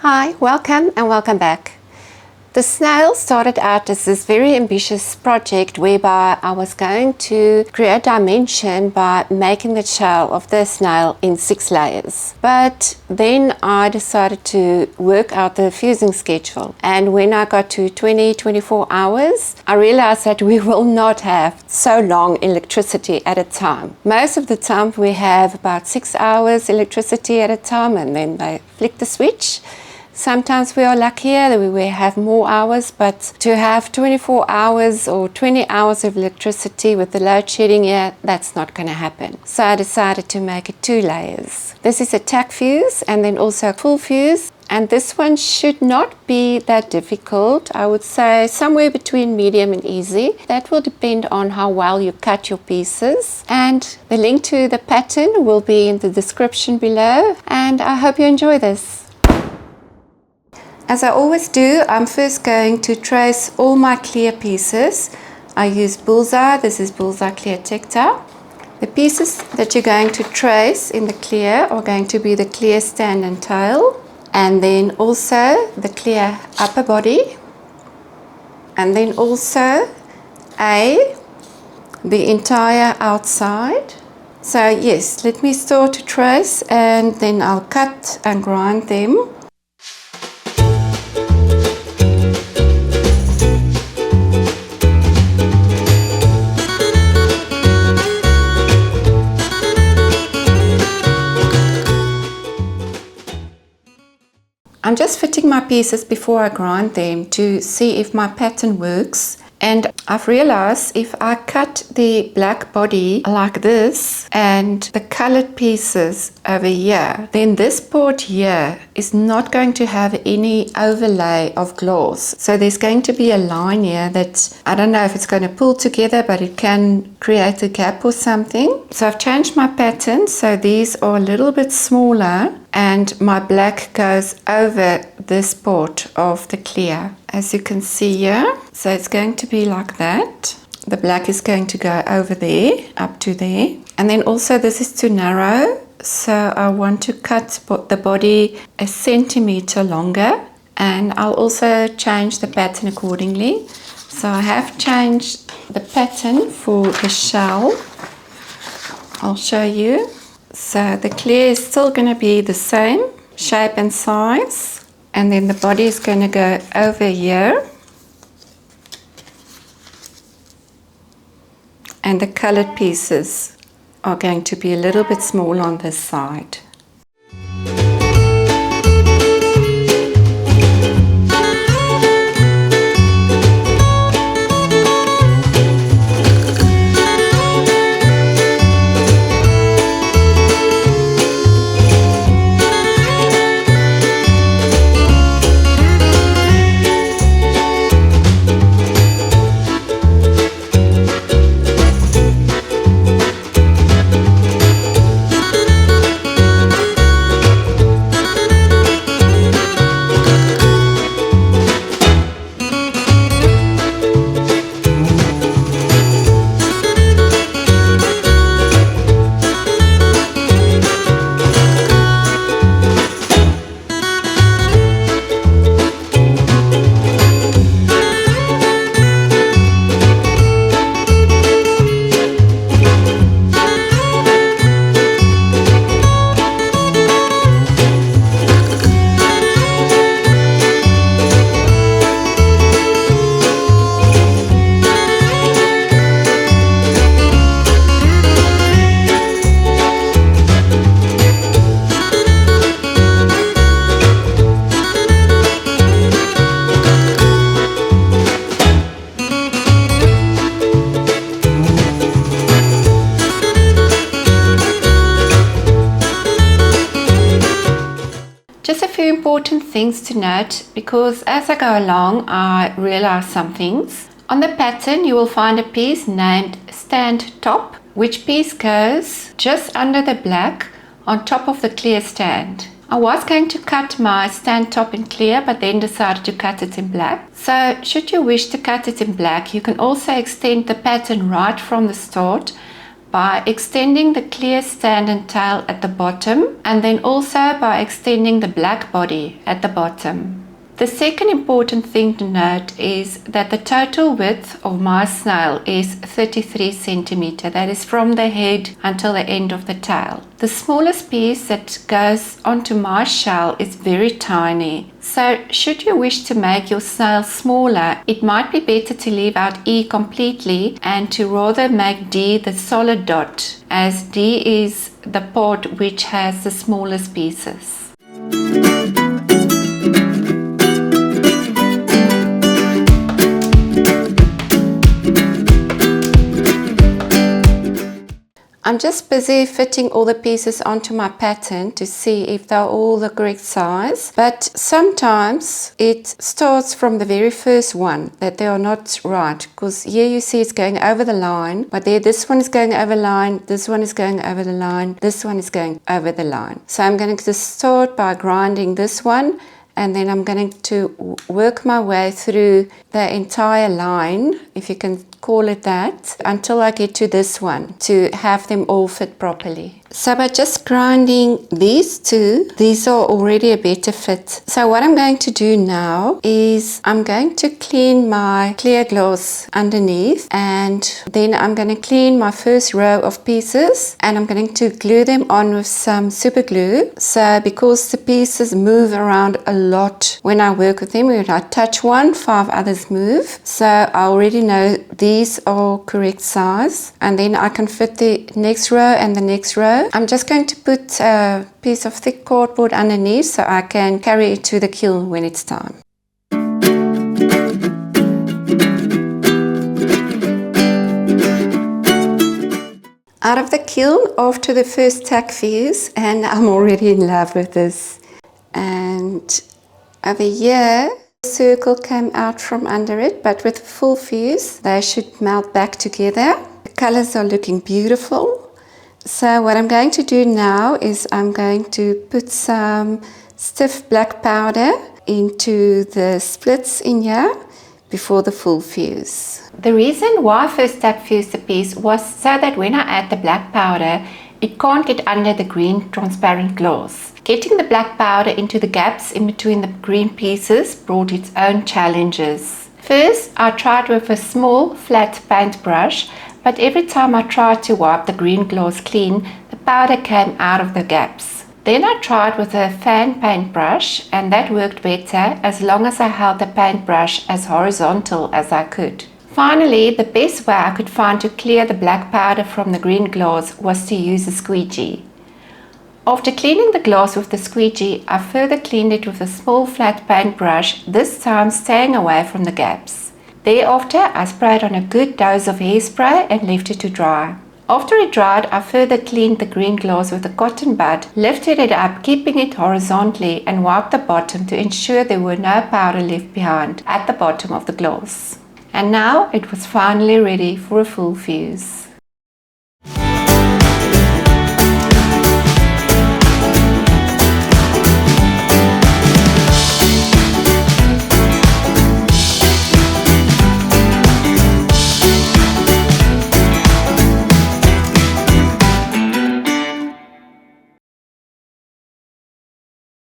Hi, welcome and welcome back. The Snail started out as this very ambitious project whereby I was going to create dimension by making the shell of the snail in 6 layers. But then I decided to work out the fusing schedule, and when I got to 24 hours, I realized that we will not have so long electricity at a time. Most of the time we have about 6 hours electricity at a time, and then they flick the switch. Sometimes we are luckier that we have more hours, but to have 24 hours or 20 hours of electricity with the load shedding here, that's not going to happen. So I decided to make it 2 layers. This is a tack fuse and then also a full fuse. And this one should not be that difficult. I would say somewhere between medium and easy. That will depend on how well you cut your pieces. And the link to the pattern will be in the description below. And I hope you enjoy this. As I always do, I'm first going to trace all my clear pieces. I use Bullseye. This is Bullseye Clear Textile. The pieces that you're going to trace in the clear are going to be the clear stand and tail, and then also the clear upper body, and then also the entire outside. So yes, let me start to trace and then I'll cut and grind them. I'm just fitting my pieces before I grind them to see if my pattern works. And I've realized if I cut the black body like this and the colored pieces over here, then this part here is not going to have any overlay of glass. So there's going to be a line here that I don't know if it's going to pull together, but it can create a gap or something. So I've changed my pattern. So these are a little bit smaller and my black goes over this part of the clear, as you can see here. So it's going to be like that. The black is going to go over there, up to there. And then also this is too narrow, so I want to cut the body 1 centimeter longer, and I'll also change the pattern accordingly. So I have changed the pattern for the shell. I'll show you. So the clear is still going to be the same shape and size, and then the body is going to go over here, and the colored pieces are going to be a little bit small on this side. Important things to note, because as I go along I realize some things. On the pattern you will find a piece named stand top, which piece goes just under the black on top of the clear stand. I was going to cut my stand top in clear, but then decided to cut it in black. So should you wish to cut it in black, you can also extend the pattern right from the start by extending the clear stand and tail at the bottom, and then also by extending the black body at the bottom. The second important thing to note is that the total width of my snail is 33 centimeter. That is from the head until the end of the tail. The smallest piece that goes onto my shell is very tiny. So should you wish to make your snail smaller, it might be better to leave out E completely and to rather make D the solid dot, as D is the part which has the smallest pieces. I'm just busy fitting all the pieces onto my pattern to see if they're all the correct size, but sometimes it starts from the very first one that they are not right, because here you see it's going over the line, but there this one is going over the line, this one is going over the line, this one is going over the line. So I'm going to start by grinding this one, and then I'm going to work my way through the entire line, if you can call it that, until I get to this one to have them all fit properly. So by just grinding these two, these are already a better fit. So what I'm going to do now is I'm going to clean my clear glass underneath, and then I'm going to clean my first row of pieces, and I'm going to glue them on with some super glue. So because the pieces move around a lot when I work with them, when I touch one, 5 others move. So I already know these are correct size, and then I can fit the next row and the next row. I'm just going to put a piece of thick cardboard underneath so I can carry it to the kiln when it's time. Out of the kiln after the first tack fuse, and I'm already in love with this. And over here, the circle came out from under it, but with full fuse, they should melt back together. The colors are looking beautiful. So what I'm going to do now is I'm going to put some stiff black powder into the splits in here before the full fuse. The reason why I first tack fused the piece was so that when I add the black powder, it can't get under the green transparent glass. Getting the black powder into the gaps in between the green pieces brought its own challenges. First, I tried with a small flat paintbrush, but every time I tried to wipe the green glass clean, the powder came out of the gaps. Then I tried with a fan paintbrush, and that worked better as long as I held the paintbrush as horizontal as I could. Finally, the best way I could find to clear the black powder from the green glass was to use a squeegee. After cleaning the glass with the squeegee, I further cleaned it with a small flat paintbrush, this time staying away from the gaps. Thereafter, I sprayed on a good dose of hairspray and left it to dry. After it dried, I further cleaned the green glass with a cotton bud, lifted it up, keeping it horizontally, and wiped the bottom to ensure there were no powder left behind at the bottom of the glass. And now it was finally ready for a full fuse.